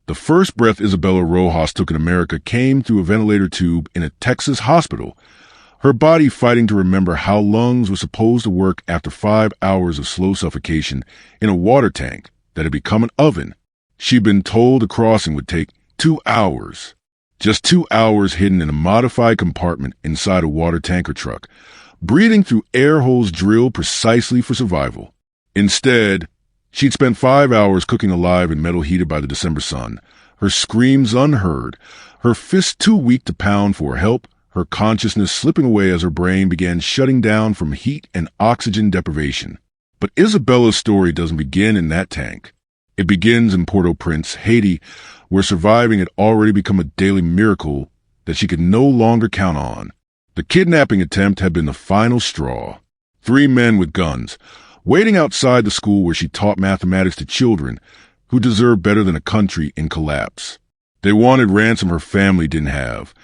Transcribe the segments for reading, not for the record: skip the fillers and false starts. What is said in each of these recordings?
The first breath Isabela Rojas took in America came through a ventilator tube in a Texas hospital, her body fighting to remember how lungs were supposed to work after 5 hours of slow suffocation in a water tank that had become an oven. She'd been told the crossing would take 2 hours. Just 2 hours hidden in a modified compartment inside a water tanker truck, breathing through air holes drilled precisely for survival. Instead, she'd spent 5 hours cooking alive in metal heated by the December sun, her screams unheard, her fists too weak to pound for help, her consciousness slipping away as her brain began shutting down from heat and oxygen deprivation. But Isabela's story doesn't begin in that tank. It begins in Port-au-Prince, Haiti, where surviving had already become a daily miracle that she could no longer count on. The kidnapping attempt had been the final straw. 3 men with guns, waiting outside the school where she taught mathematics to children who deserved better than a country in collapse. They wanted ransom her family didn't have,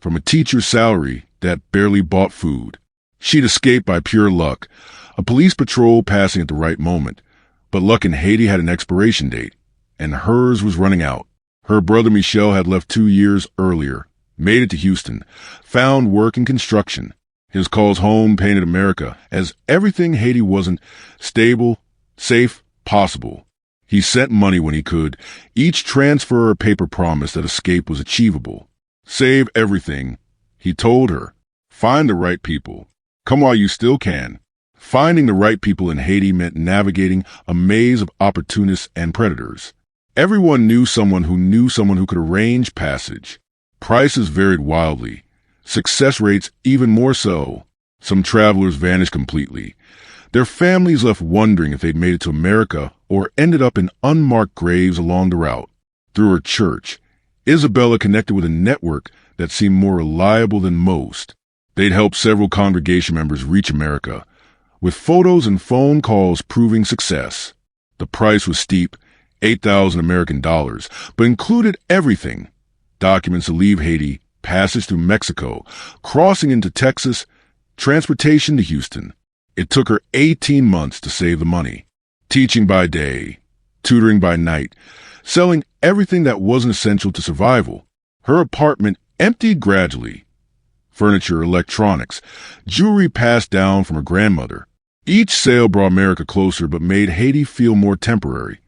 from a teacher's salary that barely bought food. She'd escaped by pure luck, a police patrol passing at the right moment. But luck in Haiti had an expiration date, and hers was running out. Her brother Michel had left 2 years earlier, made it to Houston, found work in construction. His calls home painted America as everything Haiti wasn't stable, safe, possible. He sent money when he could. Each transfer or paper promised that escape was achievable. Save everything, he told her. Find the right people. Come while you still can. Finding the right people in Haiti meant navigating a maze of opportunists and predators. Everyone knew someone who could arrange passage. Prices varied wildly. Success rates even more so. Some travelers vanished completely. Their families left wondering if they'd made it to America or ended up in unmarked graves along the route. Through her church, Isabela connected with a network that seemed more reliable than most. They'd helped several congregation members reach America, with photos and phone calls proving success. The price was steep, $8,000 American dollars, but included everything: documents to leave Haiti, passage through Mexico, crossing into Texas, transportation to Houston. It took her 18 months to save the money. Teaching by day, tutoring by night, selling everything that wasn't essential to survival. Her apartment emptied gradually. Furniture, electronics, jewelry passed down from her grandmother. Each sale brought America closer but made Haiti feel more temporary,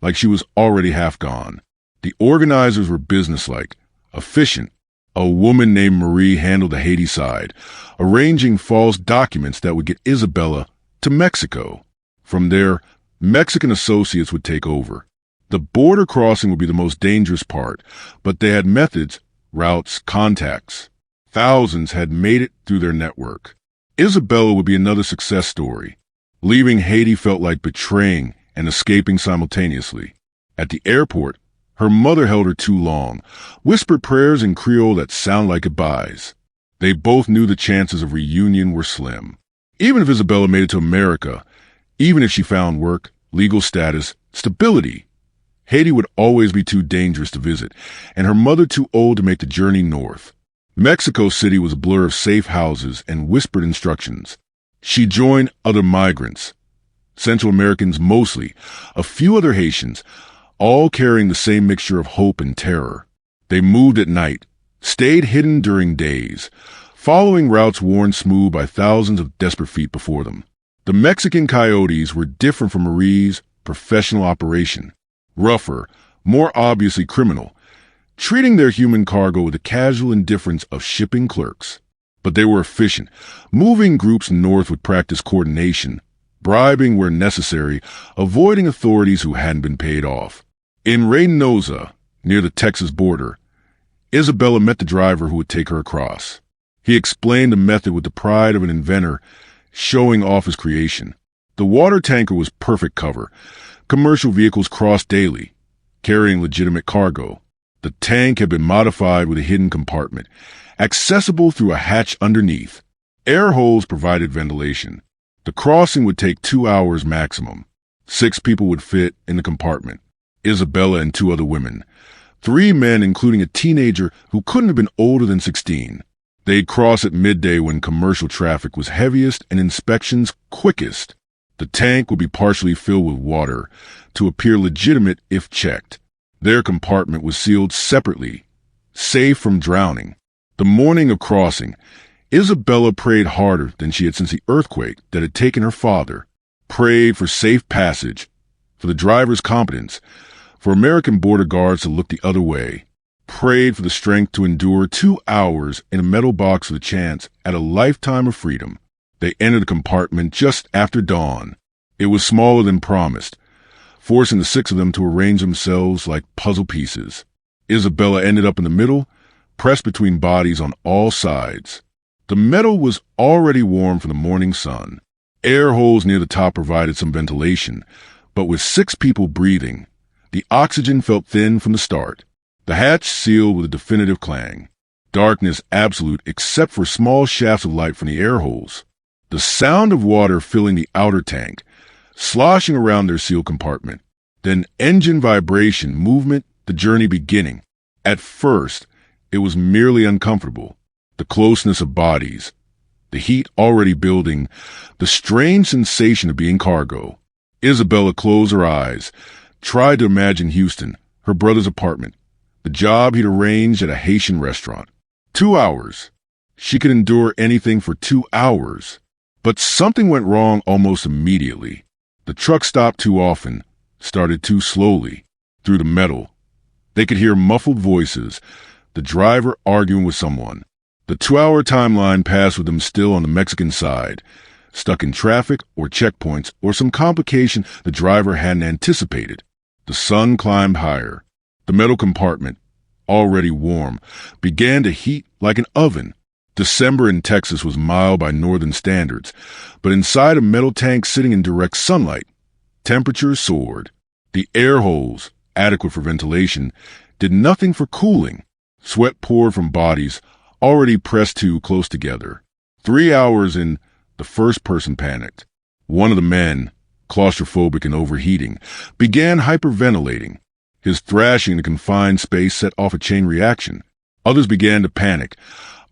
like she was already half gone. The organizers were businesslike, efficient. A woman named Marie handled the Haiti side, arranging false documents that would get Isabela to Mexico. From there, Mexican associates would take over. The border crossing would be the most dangerous part, but they had methods, routes, contacts. Thousands had made it through their network. Isabela would be another success story. Leaving Haiti felt like betraying and escaping simultaneously. At the airport, her mother held her too long, whispered prayers in Creole that sounded like goodbyes. They both knew the chances of reunion were slim. Even if Isabela made it to America, even if she found work, legal status, stability, Haiti would always be too dangerous to visit, and her mother too old to make the journey north. Mexico City was a blur of safe houses and whispered instructions. She joined other migrants, Central Americans mostly, a few other Haitians, all carrying the same mixture of hope and terror. They moved at night, stayed hidden during days, following routes worn smooth by thousands of desperate feet before them. The Mexican coyotes were different from Marie's professional operation. Rougher, more obviously criminal, treating their human cargo with the casual indifference of shipping clerks. But they were efficient, moving groups north with practiced coordination, bribing where necessary, avoiding authorities who hadn't been paid off. In Reynosa, near the Texas border, Isabela met the driver who would take her across. He explained the method with the pride of an inventor, showing off his creation. The water tanker was perfect cover. Commercial vehicles crossed daily, carrying legitimate cargo. The tank had been modified with a hidden compartment, accessible through a hatch underneath. Air holes provided ventilation. The crossing would take 2 hours maximum. 6 people would fit in the compartment: Isabela and 2 other women. 3 men, including a teenager who couldn't have been older than 16. They'd cross at midday when commercial traffic was heaviest and inspections quickest. The tank would be partially filled with water to appear legitimate if checked. Their compartment was sealed separately, safe from drowning. The morning of crossing, Isabela prayed harder than she had since the earthquake that had taken her father, prayed for safe passage, for the driver's competence, for American border guards to look the other way, prayed for the strength to endure 2 hours in a metal box with a chance at a lifetime of freedom. They entered the compartment just after dawn. It was smaller than promised, forcing the 6 of them to arrange themselves like puzzle pieces. Isabela ended up in the middle, pressed between bodies on all sides. The metal was already warm from the morning sun. Air holes near the top provided some ventilation, but with 6 people breathing, the oxygen felt thin from the start. The hatch sealed with a definitive clang. Darkness absolute except for small shafts of light from the air holes. The sound of water filling the outer tank, sloshing around their sealed compartment. Then engine vibration, movement, the journey beginning. At first, it was merely uncomfortable. The closeness of bodies, the heat already building, the strange sensation of being cargo. Isabela closed her eyes, tried to imagine Houston, her brother's apartment, the job he'd arranged at a Haitian restaurant. 2 hours. She could endure anything for 2 hours. But something went wrong almost immediately. The truck stopped too often, started too slowly, through the metal. They could hear muffled voices, the driver arguing with someone. The 2-hour timeline passed with them still on the Mexican side, stuck in traffic or checkpoints or some complication the driver hadn't anticipated. The sun climbed higher. The metal compartment, already warm, began to heat like an oven. December in Texas was mild by northern standards, but inside a metal tank sitting in direct sunlight, temperatures soared. The air holes, adequate for ventilation, did nothing for cooling. Sweat poured from bodies already pressed too close together. 3 hours in, the first person panicked. One of the men, claustrophobic and overheating, began hyperventilating. His thrashing in a confined space set off a chain reaction. Others began to panic,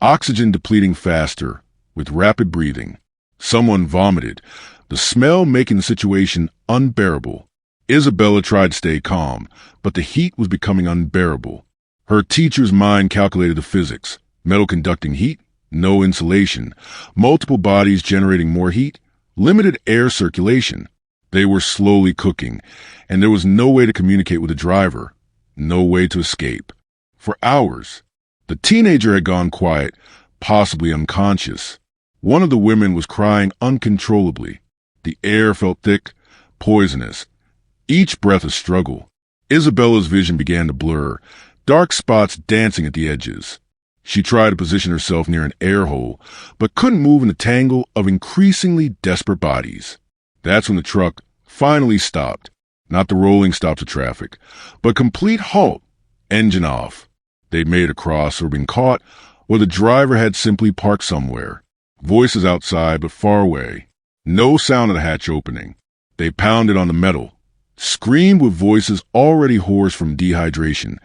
oxygen depleting faster, with rapid breathing. Someone vomited, the smell making the situation unbearable. Isabela tried to stay calm, but the heat was becoming unbearable. Her teacher's mind calculated the physics. Metal conducting heat, no insulation, multiple bodies generating more heat, limited air circulation. They were slowly cooking, and there was no way to communicate with the driver, no way to escape. For hours, the teenager had gone quiet, possibly unconscious. One of the women was crying uncontrollably. The air felt thick, poisonous. Each breath a struggle. Isabela's vision began to blur, dark spots dancing at the edges. She tried to position herself near an air hole, but couldn't move in the tangle of increasingly desperate bodies. That's when the truck finally stopped. Not the rolling stops of traffic, but complete halt, engine off. They'd made it across or been caught, or the driver had simply parked somewhere. Voices outside, but far away. No sound of the hatch opening. They pounded on the metal, screamed with voices already hoarse from dehydration,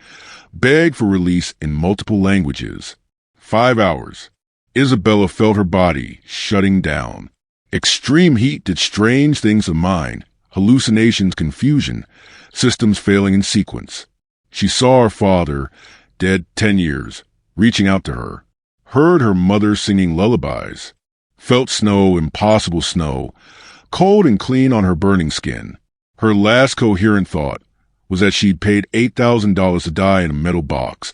begged for release in multiple languages. 5 hours. Isabela felt her body shutting down. Extreme heat did strange things to mind, hallucinations, confusion, systems failing in sequence. She saw her father, dead 10 years, reaching out to her, heard her mother singing lullabies, felt snow, impossible snow, cold and clean on her burning skin. Her last coherent thought was that she'd paid $8,000 to die in a metal box,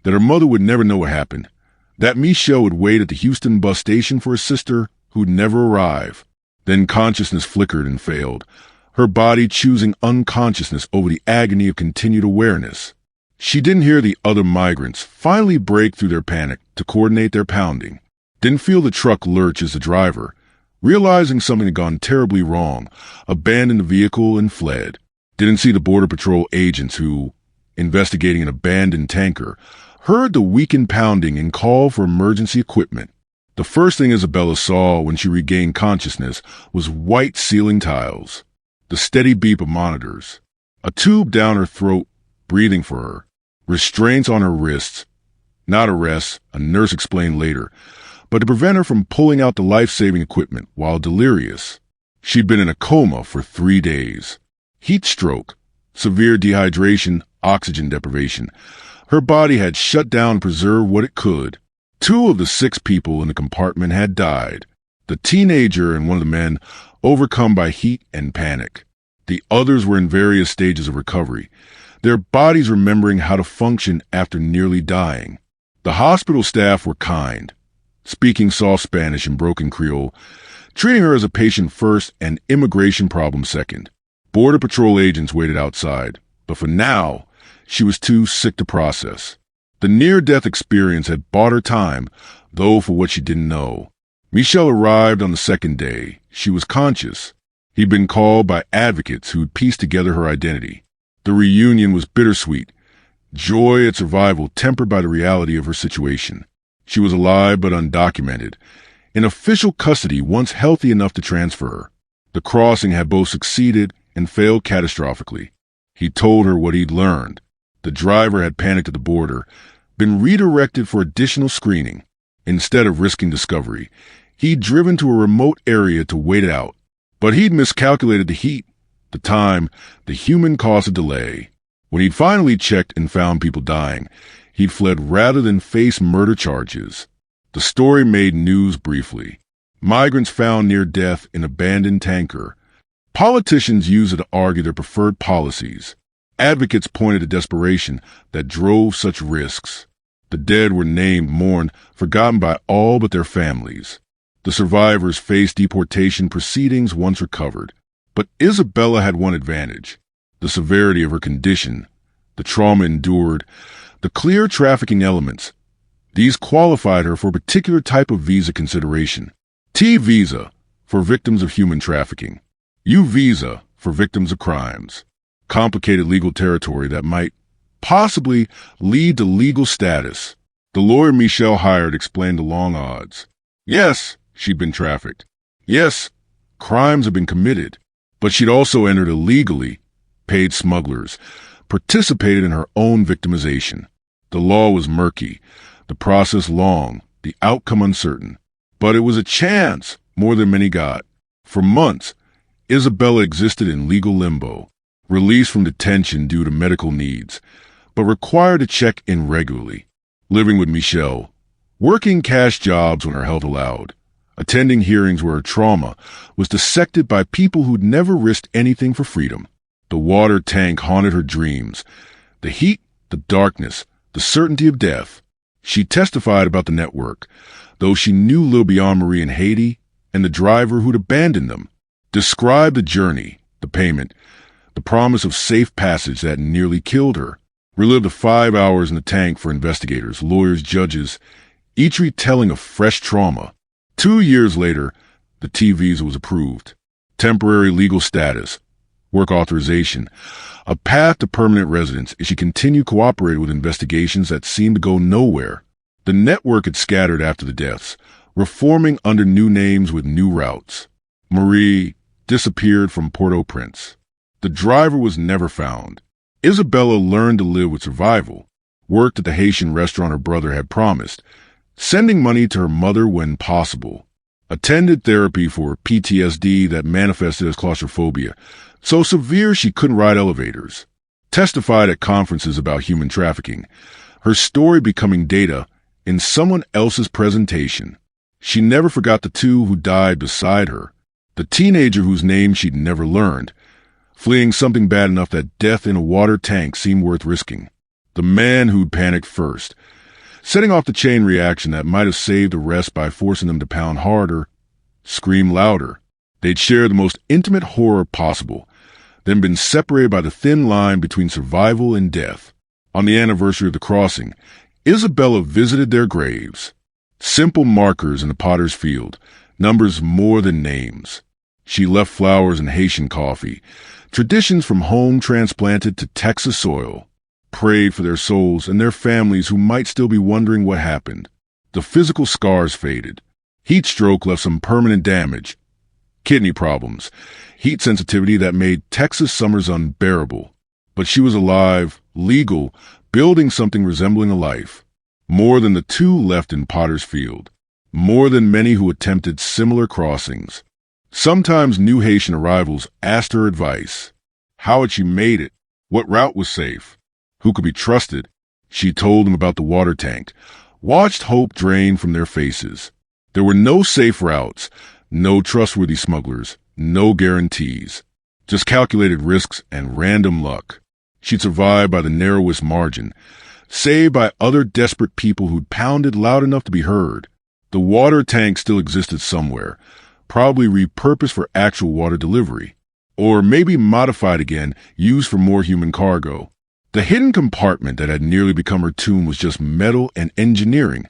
that her mother would never know what happened, that Michelle would wait at the Houston bus station for a sister who'd never arrive. Then consciousness flickered and failed, her body choosing unconsciousness over the agony of continued awareness. She didn't hear the other migrants finally break through their panic to coordinate their pounding, didn't feel the truck lurch as the driver, realizing something had gone terribly wrong, abandoned the vehicle and fled. Didn't see the Border Patrol agents who, investigating an abandoned tanker, heard the weakened pounding and call for emergency equipment. The first thing Isabela saw when she regained consciousness was white ceiling tiles, the steady beep of monitors, a tube down her throat, breathing for her, restraints on her wrists. Not arrests, a nurse explained later, but to prevent her from pulling out the life-saving equipment while delirious. She'd been in a coma for 3 days. Heat stroke, severe dehydration, oxygen deprivation. Her body had shut down to preserve what it could. 2 of the 6 people in the compartment had died. The teenager and one of the men overcome by heat and panic. The others were in various stages of recovery, their bodies remembering how to function after nearly dying. The hospital staff were kind, speaking soft Spanish and broken Creole, treating her as a patient first and immigration problem second. Border Patrol agents waited outside, but for now, she was too sick to process. The near-death experience had bought her time, though for what she didn't know. Michelle arrived on the 2nd day. She was conscious. He'd been called by advocates who'd pieced together her identity. The reunion was bittersweet, joy at survival tempered by the reality of her situation. She was alive but undocumented, in official custody once healthy enough to transfer her. The crossing had both succeeded and failed catastrophically. He told her what he'd learned. The driver had panicked at the border, been redirected for additional screening. Instead of risking discovery, he'd driven to a remote area to wait it out. But he'd miscalculated the heat, the time, the human cost of delay. When he'd finally checked and found people dying, he'd fled rather than face murder charges. The story made news briefly. Migrants found near death in abandoned tanker. Politicians used it to argue their preferred policies. Advocates pointed to desperation that drove such risks. The dead were named, mourned, forgotten by all but their families. The survivors faced deportation proceedings once recovered. But Isabela had one advantage: the severity of her condition, the trauma endured, the clear trafficking elements. These qualified her for a particular type of visa consideration. T visa, for victims of human trafficking. U visa, for victims of crimes. Complicated legal territory that might possibly lead to legal status. The lawyer Michelle hired explained the long odds. Yes, she'd been trafficked. Yes, crimes had been committed. But she'd also entered illegally, paid smugglers, participated in her own victimization. The law was murky, the process long, the outcome uncertain. But it was a chance, more than many got. For months, Isabela existed in legal limbo, released from detention due to medical needs, but required to check in regularly, living with Michelle, working cash jobs when her health allowed, attending hearings where her trauma was dissected by people who'd never risked anything for freedom. The water tank haunted her dreams, the heat, the darkness, the certainty of death. She testified about the network, though she knew little beyond Marie in Haiti and the driver who'd abandoned them. Described the journey, the payment, the promise of safe passage that nearly killed her. Relived the 5 hours in the tank for investigators, lawyers, judges, each retelling of fresh trauma. 2 years later, the T visa was approved. Temporary legal status, work authorization, a path to permanent residence if she continued cooperating with investigations that seemed to go nowhere. The network had scattered after the deaths, reforming under new names with new routes. Marie disappeared from Port-au-Prince. The driver was never found. Isabela learned to live with survival, worked at the Haitian restaurant her brother had promised, sending money to her mother when possible, attended therapy for PTSD that manifested as claustrophobia, so severe she couldn't ride elevators, testified at conferences about human trafficking, her story becoming data in someone else's presentation. She never forgot the 2 who died beside her, the teenager whose name she'd never learned, fleeing something bad enough that death in a water tank seemed worth risking, the man who'd panicked first, setting off the chain reaction that might have saved the rest by forcing them to pound harder, scream louder. They'd shared the most intimate horror possible, then been separated by the thin line between survival and death. On the anniversary of the crossing, Isabela visited their graves. Simple markers in the potter's field, numbers more than names. She left flowers and Haitian coffee, traditions from home transplanted to Texas soil, prayed for their souls and their families who might still be wondering what happened. The physical scars faded. Heat stroke left some permanent damage. Kidney problems, heat sensitivity that made Texas summers unbearable. But she was alive, legal, building something resembling a life. More than the 2 left in Potter's Field. More than many who attempted similar crossings. Sometimes new Haitian arrivals asked her advice. How had she made it? What route was safe? Who could be trusted? She told them about the water tank, watched hope drain from their faces. There were no safe routes, no trustworthy smugglers, no guarantees, just calculated risks and random luck. She'd survived by the narrowest margin, saved by other desperate people who'd pounded loud enough to be heard. The water tank still existed somewhere, probably repurposed for actual water delivery, or maybe modified again, used for more human cargo. The hidden compartment that had nearly become her tomb was just metal and engineering,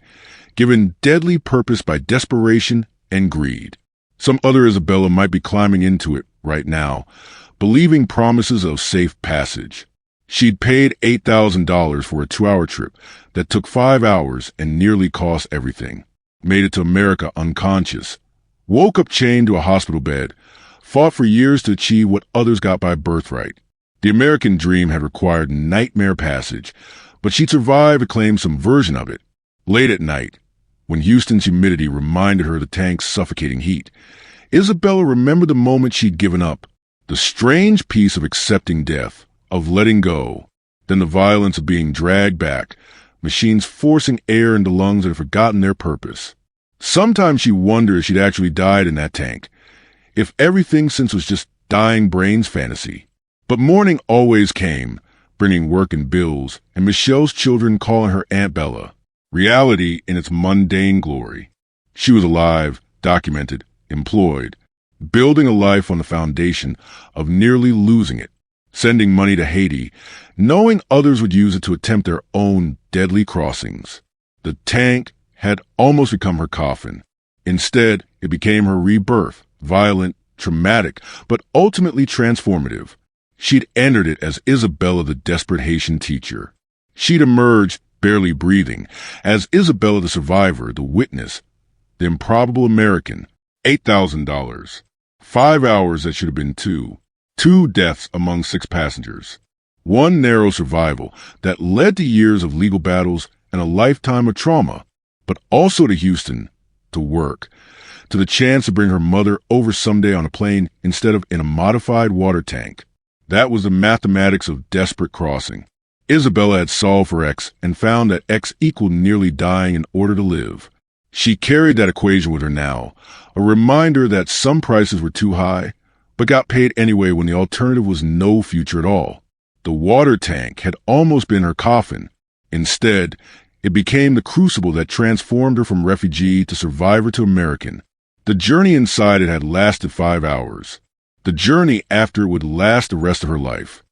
given deadly purpose by desperation and greed. Some other Isabela might be climbing into it right now, believing promises of safe passage. She'd paid $8,000 for a 2-hour trip that took 5 hours and nearly cost everything. Made it to America unconscious. Woke up chained to a hospital bed. Fought for years to achieve what others got by birthright. The American dream had required nightmare passage, but she'd survived to claim some version of it. Late at night, when Houston's humidity reminded her of the tank's suffocating heat, Isabela remembered the moment she'd given up. The strange peace of accepting death, of letting go, then the violence of being dragged back, machines forcing air into lungs that had forgotten their purpose. Sometimes she wondered if she'd actually died in that tank, if everything since was just dying brain's fantasy. But morning always came, bringing work and bills, and Michelle's children calling her Aunt Bella. Reality in its mundane glory. She was alive, documented, employed, building a life on the foundation of nearly losing it, sending money to Haiti, knowing others would use it to attempt their own deadly crossings. The tank had almost become her coffin. Instead, it became her rebirth, violent, traumatic, but ultimately transformative. She'd entered it as Isabela the desperate Haitian teacher. She'd emerged, barely breathing, as Isabela the survivor, the witness, the improbable American. $8,000. 5 hours that should have been 2. 2 deaths among 6 passengers. 1 narrow survival that led to years of legal battles and a lifetime of trauma, but also to Houston, to work, to the chance to bring her mother over someday on a plane instead of in a modified water tank. That was the mathematics of desperate crossing. Isabela had solved for X and found that X equaled nearly dying in order to live. She carried that equation with her now, a reminder that some prices were too high, but got paid anyway when the alternative was no future at all. The water tank had almost been her coffin. Instead, it became the crucible that transformed her from refugee to survivor to American. The journey inside it had lasted 5 hours. The journey after it would last the rest of her life.